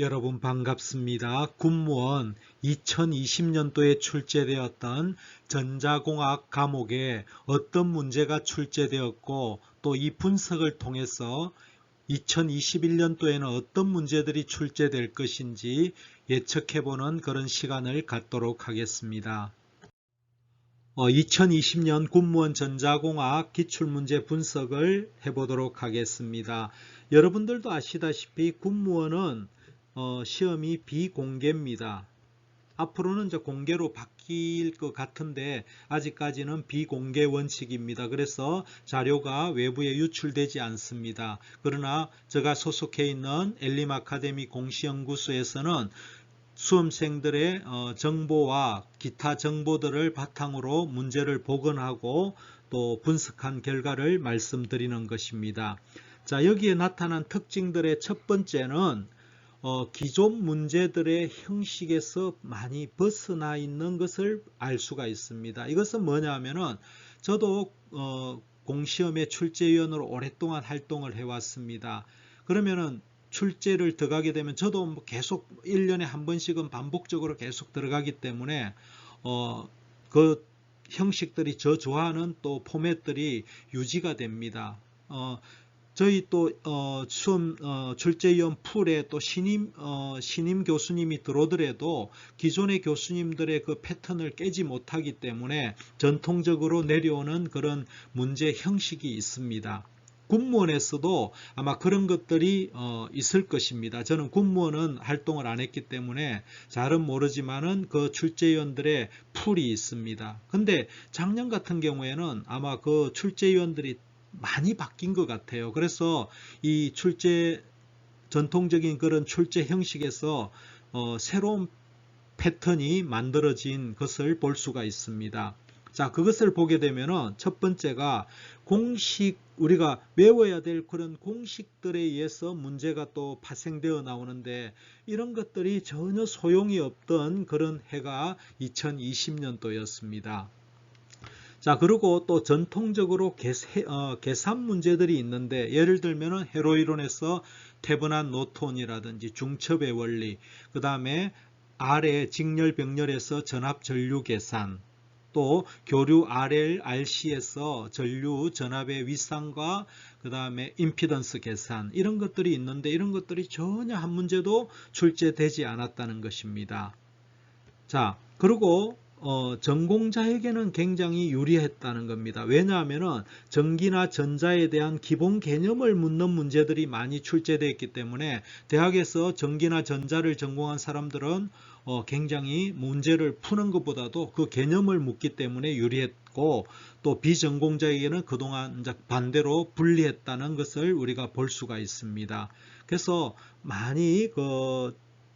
여러분 반갑습니다. 군무원 2020년도에 출제되었던 전자공학 과목에 어떤 문제가 출제되었고 또 이 분석을 통해서 2021년도에는 어떤 문제들이 출제될 것인지 예측해보는 그런 시간을 갖도록 하겠습니다. 2020년 군무원 전자공학 기출문제 분석을 해보도록 하겠습니다. 여러분들도 아시다시피 군무원은 시험이 비공개입니다. 앞으로는 이제 공개로 바뀔 것 같은데 아직까지는 비공개 원칙입니다. 그래서 자료가 외부에 유출되지 않습니다. 그러나 제가 소속해 있는 엘림 아카데미 공시연구소에서는 수험생들의 정보와 기타 정보들을 바탕으로 문제를 복원하고 또 분석한 결과를 말씀드리는 것입니다. 자, 여기에 나타난 특징들의 첫 번째는 기존 문제들의 형식에서 많이 벗어나 있는 것을 알 수가 있습니다. 이것은 뭐냐면은 저도 공시험의 출제위원으로 오랫동안 활동을 해왔습니다. 그러면은 출제를 들어가게 되면 저도 계속 1년에 한 번씩은 반복적으로 계속 들어가기 때문에 그 형식들이 저 좋아하는 또 포맷들이 유지가 됩니다. 저희 또 수험 출제위원 풀에 또 신임 교수님이 들어오더라도 기존의 교수님들의 그 패턴을 깨지 못하기 때문에 전통적으로 내려오는 그런 문제 형식이 있습니다. 군무원에서도 아마 그런 것들이 있을 것입니다. 저는 군무원은 활동을 안 했기 때문에 잘은 모르지만은 그 출제위원들의 풀이 있습니다. 근데 작년 같은 경우에는 아마 그 출제위원들이 많이 바뀐 것 같아요. 그래서 이 전통적인 그런 출제 형식에서 새로운 패턴이 만들어진 것을 볼 수가 있습니다. 자, 그것을 보게 되면은 첫 번째가 공식, 우리가 외워야 될 그런 공식들에 의해서 문제가 또 파생되어 나오는데 이런 것들이 전혀 소용이 없던 그런 해가 2020년도였습니다. 자, 그리고 또 전통적으로 계산 문제들이 있는데 예를 들면 회로이론에서 태분한 노톤이라든지 중첩의 원리, 그 다음에 R의 직렬병렬에서 전압 전류 계산, 또 교류 RL, RC에서 전류 전압의 윗상과 그 다음에 임피던스 계산, 이런 것들이 있는데 이런 것들이 전혀 한 문제도 출제되지 않았다는 것입니다. 자, 그리고 전공자에게는 굉장히 유리했다는 겁니다. 왜냐하면 전기나 전자에 대한 기본 개념을 묻는 문제들이 많이 출제되어 있기 때문에 대학에서 전기나 전자를 전공한 사람들은 굉장히 문제를 푸는 것보다도 그 개념을 묻기 때문에 유리했고, 또 비전공자에게는 그동안 반대로 불리했다는 것을 우리가 볼 수가 있습니다. 그래서 많이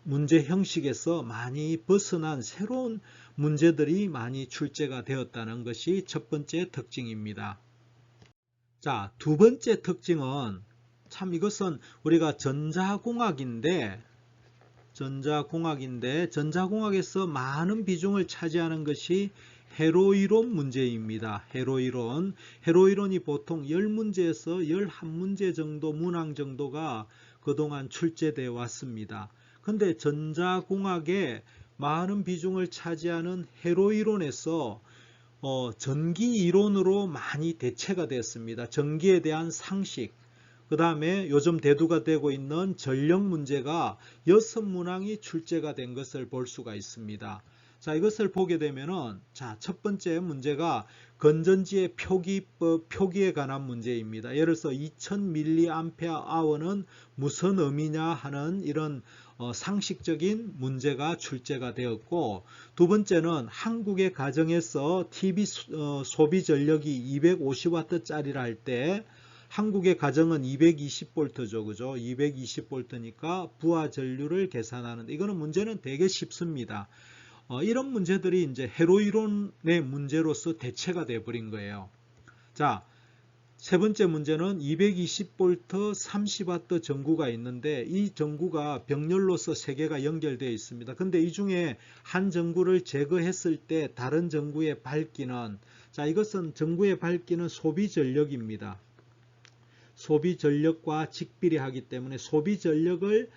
문제 형식에서 많이 벗어난 새로운 문제들이 많이 출제가 되었다는 것이 첫 번째 특징입니다. 자, 두 번째 특징은 참 이것은 우리가 전자공학인데 전자공학에서 많은 비중을 차지하는 것이 회로이론 문제입니다. 회로이론이 보통 10문제에서 11문제 정도 문항 정도가 그동안 출제되어 왔습니다. 근데 전자공학에 많은 비중을 차지하는 회로이론에서 전기이론으로 많이 대체가 됐습니다. 전기에 대한 상식, 그 다음에 요즘 대두가 되고 있는 전력 문제가 6문항이 출제가 된 것을 볼 수가 있습니다. 자, 이것을 보게 되면은, 자, 첫 번째 문제가 건전지의 표기에 관한 문제입니다. 예를 들어서 2000mAh는 무슨 의미냐 하는 이런 상식적인 문제가 출제가 되었고, 두 번째는 한국의 가정에서 TV 소비 전력이 250W짜리를 할 때 한국의 가정은 220V죠. 그죠? 220V니까 부하 전류를 계산하는데 이거는 문제는 되게 쉽습니다. 이런 문제들이 이제 회로이론의 문제로서 대체가 되어 버린 거예요. 자, 세 번째 문제는 220V 30W 전구가 있는데 이 전구가 병렬로서 세 개가 연결되어 있습니다. 근데 이 중에 한 전구를 제거했을 때 다른 전구의 밝기는, 자, 이것은 전구의 밝기는 소비 전력입니다. 소비 전력과 직비례하기 때문에 소비 전력을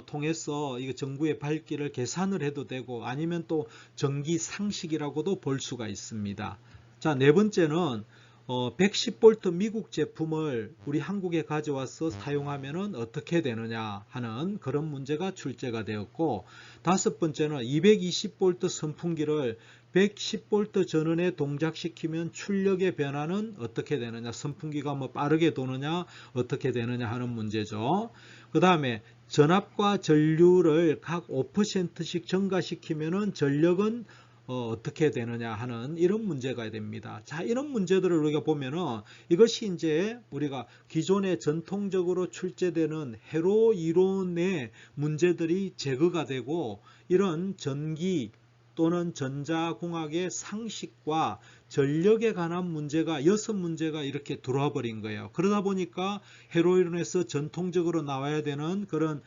통해서 이거 전구의 밝기를 계산을 해도 되고 아니면 또 전기 상식이라고도 볼 수가 있습니다. 자, 네 번째는 110V 미국 제품을 우리 한국에 가져와서 사용하면 어떻게 되느냐 하는 그런 문제가 출제가 되었고, 다섯 번째는 220V 선풍기를 110V 전원에 동작시키면 출력의 변화는 어떻게 되느냐, 선풍기가 뭐 빠르게 도느냐 어떻게 되느냐 하는 문제죠. 그 다음에 전압과 전류를 각 5%씩 증가시키면 전력은 어떻게 되느냐 하는 이런 문제가 됩니다. 자, 이런 문제들을 우리가 보면은 이것이 이제 우리가 기존에 전통적으로 출제되는 회로 이론의 문제들이 제거가 되고, 이런 전기 또는 전자공학의 상식과 전력에 관한 문제가 6문제가 이렇게 들어와 버린 거예요. 그러다 보니까 회로 이론에서 전통적으로 나와야 되는 그런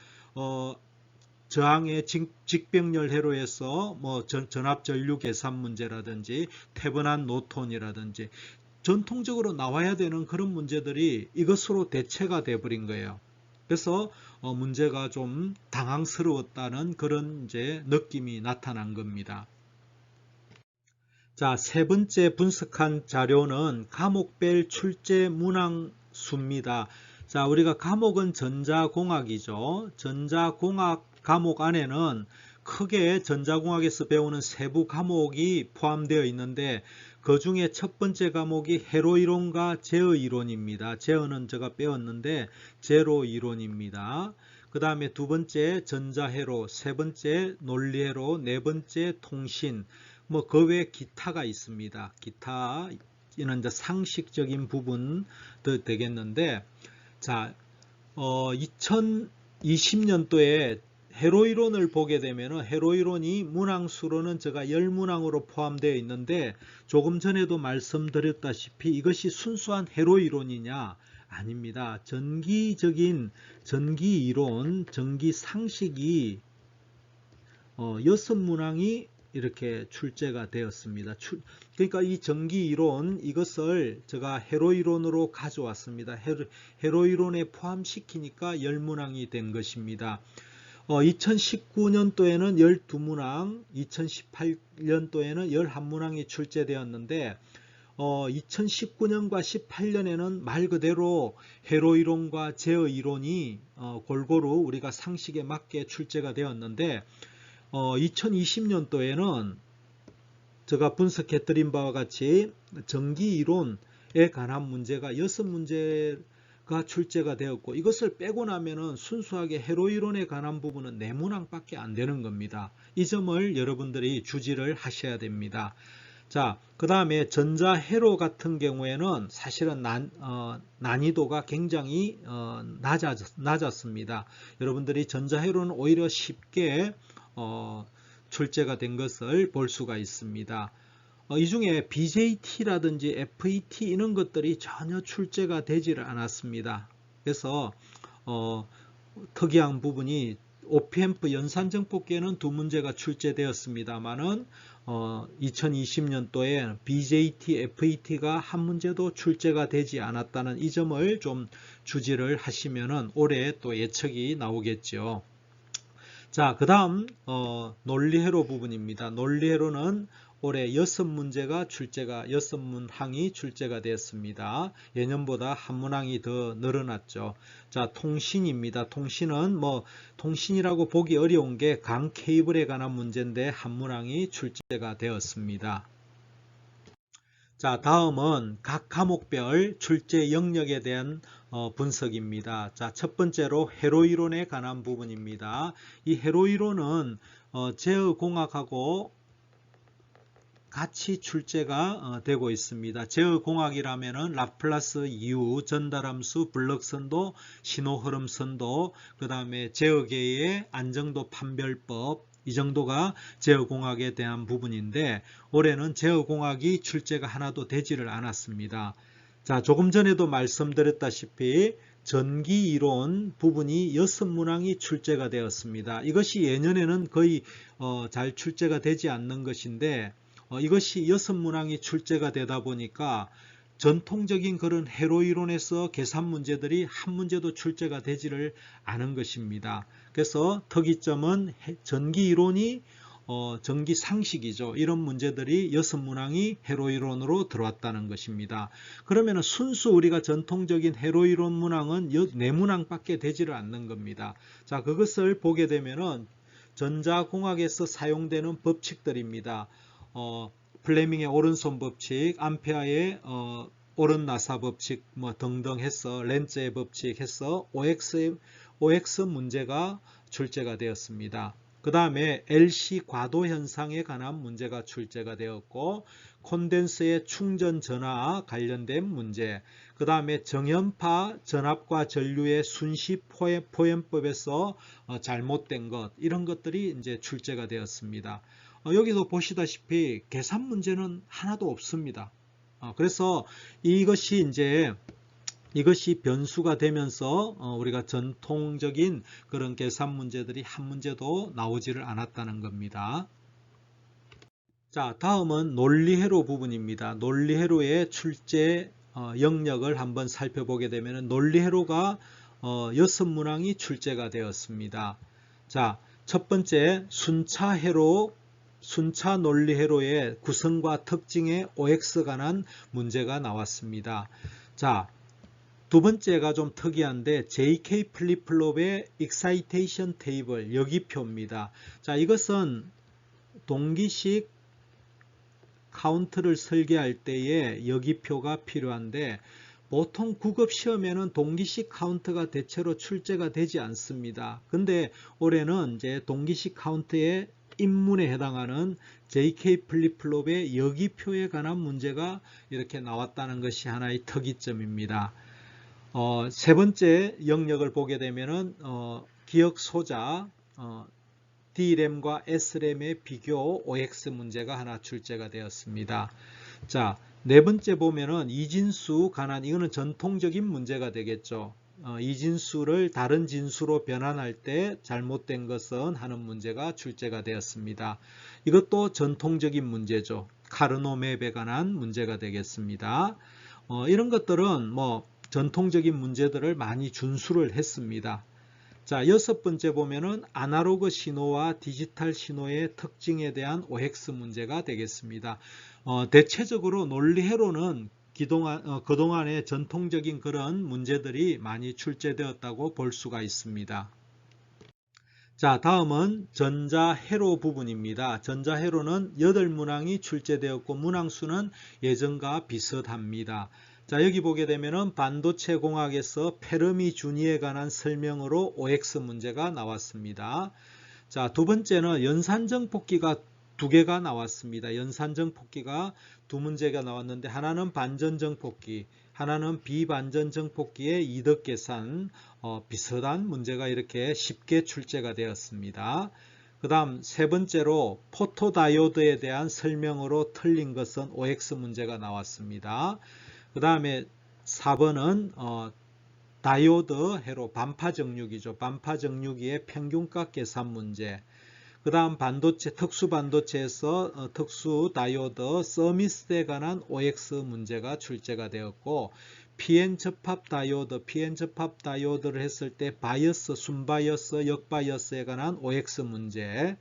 저항의 직병렬 회로에서 뭐 전압 전류 계산 문제라든지 태분한 노톤이라든지 전통적으로 나와야 되는 그런 문제들이 이것으로 대체가 돼 버린 거예요. 그래서 문제가 좀 당황스러웠다는 그런 이제 느낌이 나타난 겁니다. 자, 세 번째 분석한 자료는 과목별 출제 문항수입니다. 자, 우리가 과목은 전자공학이죠. 전자공학 과목 안에는 크게 전자공학에서 배우는 세부 과목이 포함되어 있는데, 그 중에 첫 번째 과목이 회로이론과 제어이론입니다. 제어는 제가 빼었는데 제로이론입니다. 그 다음에 두 번째 전자회로, 세 번째 논리회로, 네 번째 통신, 뭐 그 외에 기타가 있습니다. 기타 이는 이제 상식적인 부분도 되겠는데, 자, 2020년도에 회로이론을 보게 되면 회로이론이 문항수로는 제가 10문항으로 포함되어 있는데, 조금 전에도 말씀드렸다시피 이것이 순수한 회로이론이냐? 아닙니다. 전기적인 전기이론, 전기상식이 6문항이 이렇게 출제가 되었습니다. 그러니까 이 전기이론, 이것을 제가 회로이론으로 가져왔습니다. 회로이론에 포함시키니까 10문항이 된 것입니다. 2019년도에는 12문항, 2018년도에는 11문항이 출제되었는데, 2019년과 18년에는 말 그대로 회로이론과 제어이론이 골고루 우리가 상식에 맞게 출제가 되었는데, 2020년도에는 제가 분석해 드린 바와 같이 전기이론에 관한 문제가 6문제가 출제가 되었고, 이것을 빼고 나면은 순수하게 회로이론에 관한 부분은 4문항밖에 안 되는 겁니다. 이 점을 여러분들이 주지를 하셔야 됩니다. 자, 그 다음에 전자회로 같은 경우에는 사실은 난이도가 굉장히 낮았습니다. 여러분들이 전자회로는 오히려 쉽게 출제가 된 것을 볼 수가 있습니다. 이 중에 BJT라든지 FET 이런 것들이 전혀 출제가 되지를 않았습니다. 그래서 특이한 부분이 오피앰프 연산정폭계는 2문제가 출제되었습니다만은 2020년도에 BJT, FET가 한 문제도 출제가 되지 않았다는 이 점을 좀 주지를 하시면은 올해 또 예측이 나오겠죠. 자, 그 다음 논리회로 부분입니다. 논리회로는 올해 6문제가 출제가, 6문항이 출제가 되었습니다. 예년보다 한 문항이 더 늘어났죠. 자, 통신입니다. 통신은 뭐 통신이라고 보기 어려운 게 강 케이블에 관한 문제인데 한 문항이 출제가 되었습니다. 자, 다음은 각 과목별 출제 영역에 대한 분석입니다. 자, 첫 번째로 회로이론에 관한 부분입니다. 이 회로이론은 제어공학하고 같이 출제가 되고 있습니다. 제어공학이라면은 라플라스 이유, 전달함수, 블럭선도, 신호흐름선도, 그 다음에 제어계의 안정도 판별법, 이 정도가 제어공학에 대한 부분인데, 올해는 제어공학이 출제가 하나도 되지를 않았습니다. 자, 조금 전에도 말씀드렸다시피 전기이론 부분이 6문항이 출제가 되었습니다. 이것이 예년에는 거의 잘 출제가 되지 않는 것인데, 이것이 6문항이 출제가 되다 보니까 전통적인 그런 회로 이론에서 계산 문제들이 한 문제도 출제가 되지를 않은 것입니다. 그래서 특이점은 전기 이론이 전기 상식이죠. 이런 문제들이 6문항이 회로 이론으로 들어왔다는 것입니다. 그러면 순수 우리가 전통적인 회로 이론 문항은 4문항밖에 되지를 않는 겁니다. 자, 그것을 보게 되면은 전자공학에서 사용되는 법칙들입니다. 플레밍의 오른손 법칙, 암페어의 오른 나사 법칙 뭐 등등 해서 렌츠의 법칙 해서 OX 문제가 출제가 되었습니다. 그 다음에 LC 과도 현상에 관한 문제가 출제가 되었고 콘덴서의 충전 전화 관련된 문제, 그 다음에 정연파 전압과 전류의 순시 포연법에서 잘못된 것, 이런 것들이 이제 출제가 되었습니다. 여기도 보시다시피 계산 문제는 하나도 없습니다. 그래서 이것이 변수가 되면서 우리가 전통적인 그런 계산 문제들이 한 문제도 나오지를 않았다는 겁니다. 자, 다음은 논리회로 부분입니다. 논리회로의 출제 영역을 한번 살펴보게 되면 논리회로가 6문항이 출제가 되었습니다. 자, 첫 번째 순차 논리회로의 구성과 특징에 OX 관한 문제가 나왔습니다. 자, 두 번째가 좀 특이한데 JK 플립플롭의 익사이테이션 테이블 여기표입니다. 자, 이것은 동기식 카운트를 설계할 때에 여기표가 필요한데 보통 국업 시험에는 동기식 카운트가 대체로 출제가 되지 않습니다. 근데 올해는 이제 동기식 카운트의 입문에 해당하는 JK 플립플롭의 여기표에 관한 문제가 이렇게 나왔다는 것이 하나의 특이점입니다. 세 번째 영역을 보게 되면은 기억 소자 D램과 S램의 비교 OX 문제가 하나 출제가 되었습니다. 자, 네 번째 보면은 이진수 관한, 이거는 전통적인 문제가 되겠죠. 이진수를 다른 진수로 변환할 때 잘못된 것은 하는 문제가 출제가 되었습니다. 이것도 전통적인 문제죠. 카르노 맵에 관한 문제가 되겠습니다. 이런 것들은 뭐 전통적인 문제들을 많이 준수를 했습니다. 자, 여섯 번째 보면은 아날로그 신호와 디지털 신호의 특징에 대한 OX 문제가 되겠습니다. 대체적으로 논리회로는 그동안의 전통적인 그런 문제들이 많이 출제되었다고 볼 수가 있습니다. 자, 다음은 전자회로 부분입니다. 전자회로는 8문항이 출제되었고 문항수는 예전과 비슷합니다. 자, 여기 보게 되면은 반도체 공학에서 페르미 주니에 관한 설명으로 OX 문제가 나왔습니다. 자, 두 번째는 연산정폭기가 2개가 나왔습니다. 연산정폭기가 2문제가 나왔는데 하나는 반전정폭기, 하나는 비반전정폭기의 이득계산, 비슷한 문제가 이렇게 쉽게 출제가 되었습니다. 그 다음 세 번째로 포토다이오드에 대한 설명으로 틀린 것은 OX 문제가 나왔습니다. 그 다음에 4번은 다이오드 회로 반파정류기죠. 반파정류기의 평균값 계산 문제. 그 다음 반도체, 특수 반도체에서 특수 다이오드 서미스에 관한 OX 문제가 출제가 되었고, PN 접합 다이오드를 했을 때 바이어스, 순바이어스, 역바이어스에 관한 OX 문제.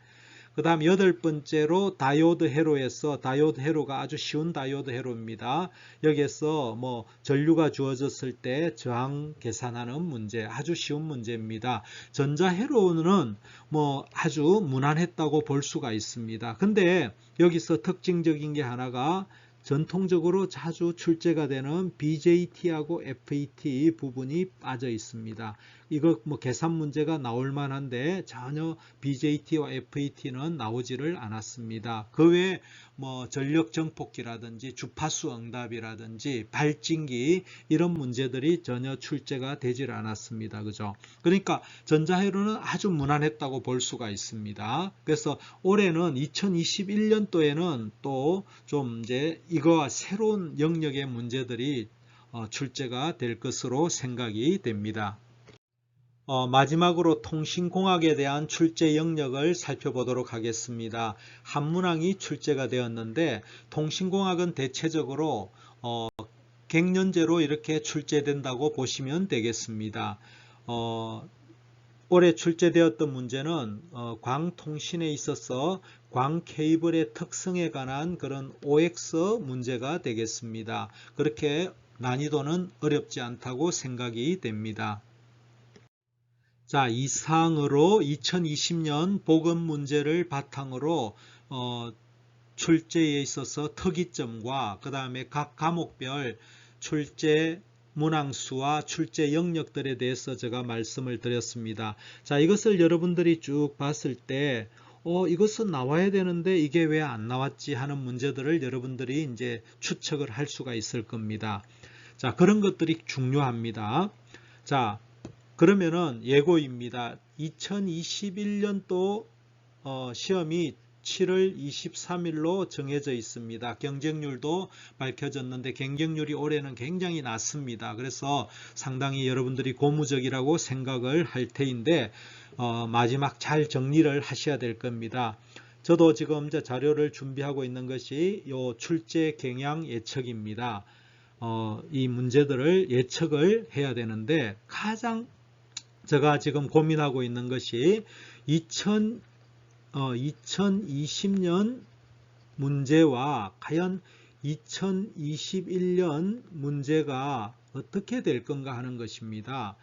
그 다음 8번째로 다이오드 회로에서, 다이오드 회로가 아주 쉬운 다이오드 회로입니다. 여기에서 뭐 전류가 주어졌을 때 저항 계산하는 문제, 아주 쉬운 문제입니다. 전자 회로는 뭐 아주 무난했다고 볼 수가 있습니다. 근데 여기서 특징적인 게 하나가 전통적으로 자주 출제가 되는 BJT하고 FET 부분이 빠져 있습니다. 이거 뭐 계산 문제가 나올 만한데 전혀 BJT와 FET는 나오지를 않았습니다. 그 외에 뭐 전력 정폭기라든지 주파수 응답이라든지 발진기 이런 문제들이 전혀 출제가 되질 않았습니다. 그죠? 그러니까 전자회로는 아주 무난했다고 볼 수가 있습니다. 그래서 올해는 2021년도에는 또 좀 이제 이거와 새로운 영역의 문제들이 출제가 될 것으로 생각이 됩니다. 마지막으로 통신공학에 대한 출제 영역을 살펴보도록 하겠습니다. 한 문항이 출제가 되었는데 통신공학은 대체적으로 갱년제로 이렇게 출제된다고 보시면 되겠습니다. 올해 출제되었던 문제는 광통신에 있어서 광 케이블의 특성에 관한 그런 OX 문제가 되겠습니다. 그렇게 난이도는 어렵지 않다고 생각이 됩니다. 자, 이상으로 2020년 보건 문제를 바탕으로 출제에 있어서 특이점과 그 다음에 각 과목별 출제 문항수와 출제 영역들에 대해서 제가 말씀을 드렸습니다. 자, 이것을 여러분들이 쭉 봤을 때 이것은 나와야 되는데 이게 왜 안 나왔지 하는 문제들을 여러분들이 이제 추측을 할 수가 있을 겁니다. 자, 그런 것들이 중요합니다. 자, 그러면은 예고입니다. 2021년도 시험이 7월 23일로 정해져 있습니다. 경쟁률도 밝혀졌는데 경쟁률이 올해는 굉장히 낮습니다. 그래서 상당히 여러분들이 고무적이라고 생각을 할 테인데 마지막 잘 정리를 하셔야 될 겁니다. 저도 지금 자료를 준비하고 있는 것이 요 출제 경향 예측입니다. 이 문제들을 예측을 해야 되는데 가장 제가 지금 고민하고 있는 것이 2020년 문제와 과연 2021년 문제가 어떻게 될 건가 하는 것입니다.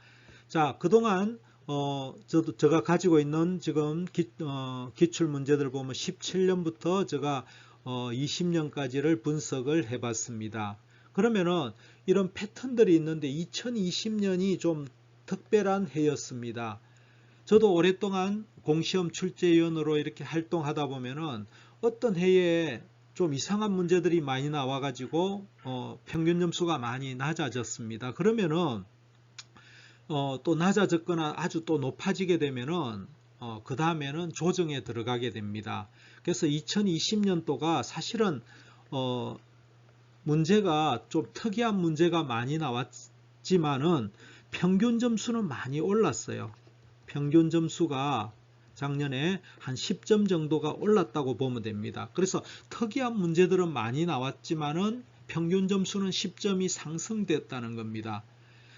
자, 그동안 제가 가지고 있는 지금 기출 문제들 보면 17년부터 제가 20년까지를 분석을 해봤습니다. 그러면은 이런 패턴들이 있는데 2020년이 좀 특별한 해였습니다. 저도 오랫동안 공시험 출제위원으로 이렇게 활동하다 보면은 어떤 해에 좀 이상한 문제들이 많이 나와가지고 평균 점수가 많이 낮아졌습니다. 그러면은 또 낮아졌거나 아주 또 높아지게 되면은 그 다음에는 조정에 들어가게 됩니다. 그래서 2020년도가 사실은 문제가 좀 특이한 문제가 많이 나왔지만은 평균 점수는 많이 올랐어요. 평균 점수가 작년에 한 10점 정도가 올랐다고 보면 됩니다. 그래서 특이한 문제들은 많이 나왔지만은 평균 점수는 10점이 상승됐다는 겁니다.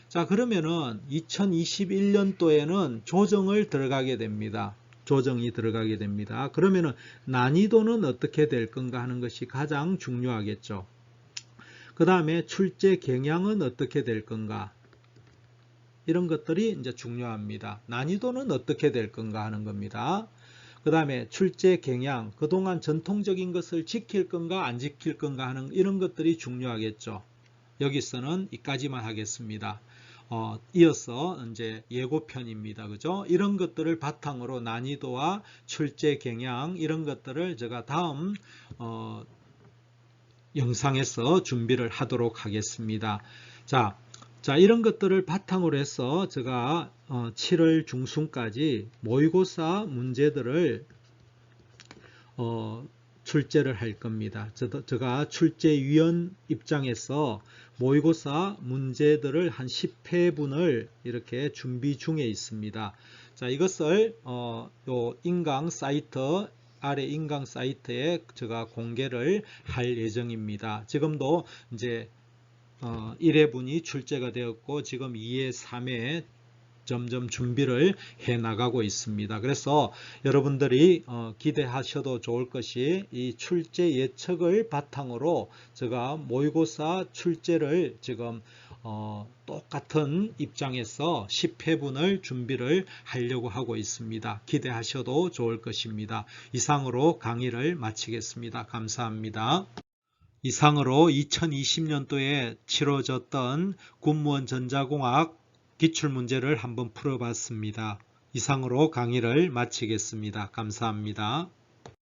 자, 그러면은 2021년도에는 조정을 들어가게 됩니다. 조정이 들어가게 됩니다. 그러면은 난이도는 어떻게 될 건가 하는 것이 가장 중요하겠죠. 그 다음에 출제 경향은 어떻게 될 건가? 이런 것들이 이제 중요합니다. 난이도는 어떻게 될 건가 하는 겁니다. 그 다음에 출제 경향, 그동안 전통적인 것을 지킬 건가 안 지킬 건가 하는 이런 것들이 중요하겠죠. 여기서는 이까지만 하겠습니다. 이어서 이제 예고편입니다. 그죠? 이런 것들을 바탕으로 난이도와 출제 경향 이런 것들을 제가 다음 영상에서 준비를 하도록 하겠습니다. 자, 이런 것들을 바탕으로 해서 제가 7월 중순까지 모의고사 문제들을 출제를 할 겁니다. 제가 출제위원 입장에서 모의고사 문제들을 한 10회분을 이렇게 준비 중에 있습니다. 자, 이것을 요 인강 사이트 아래 인강 사이트에 제가 공개를 할 예정입니다. 지금도 이제 1회분이 출제가 되었고 지금 2회, 3회 점점 준비를 해 나가고 있습니다. 그래서 여러분들이 기대하셔도 좋을 것이 이 출제 예측을 바탕으로 제가 모의고사 출제를 지금 똑같은 입장에서 10회분을 준비를 하려고 하고 있습니다. 기대하셔도 좋을 것입니다. 이상으로 강의를 마치겠습니다. 감사합니다. 이상으로 2020년도에 치러졌던 군무원 전자공학 기출문제를 한번 풀어봤습니다. 이상으로 강의를 마치겠습니다. 감사합니다.